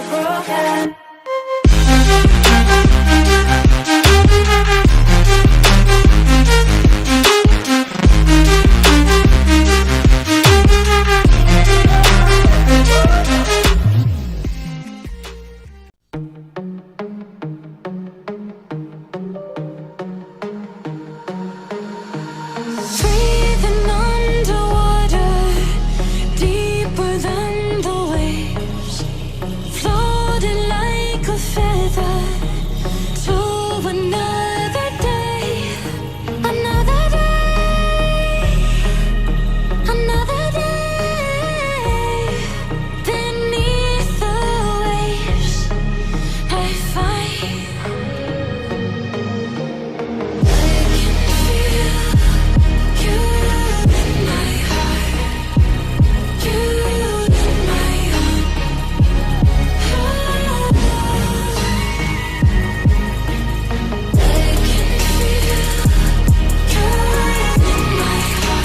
broken. Breathing underwater, deeper than the waves, floating like a feather to another day, another day, another day. Beneath the waves, I find I can feel you in my heart, you in my arms. I can feel you in my heart,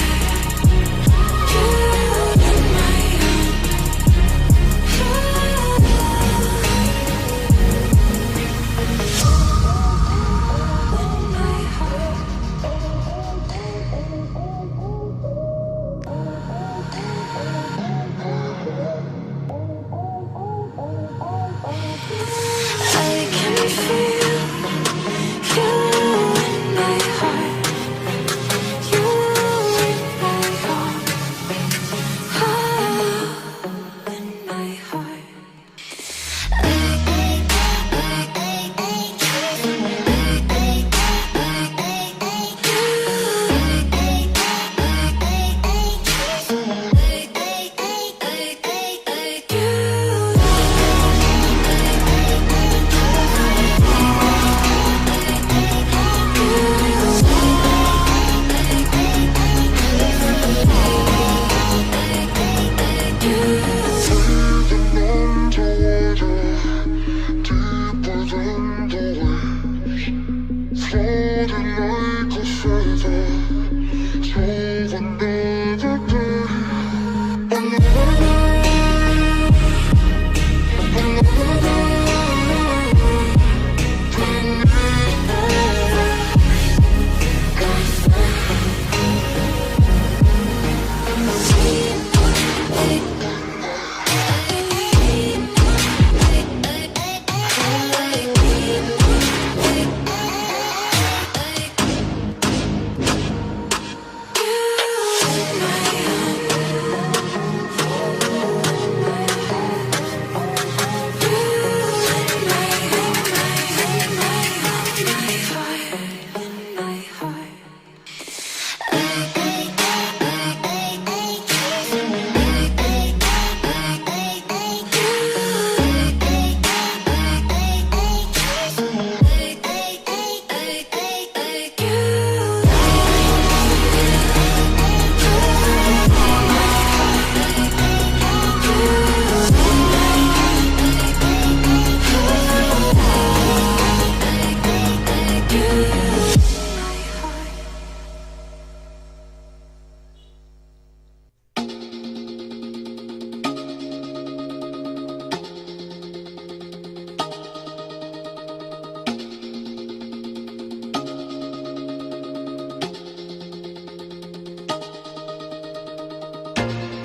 you in my I can feel you in my heart, you in my arms, in my heart.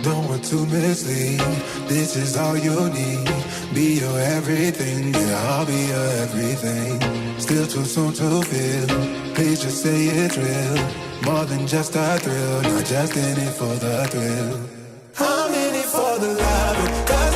Don't want to mislead, this is all you need. Be your everything, yeah, I'll be your everything. Still too soon to feel, please just say it's real. More than just a thrill, not just in it for the thrill. I'm in it for the love, 'cause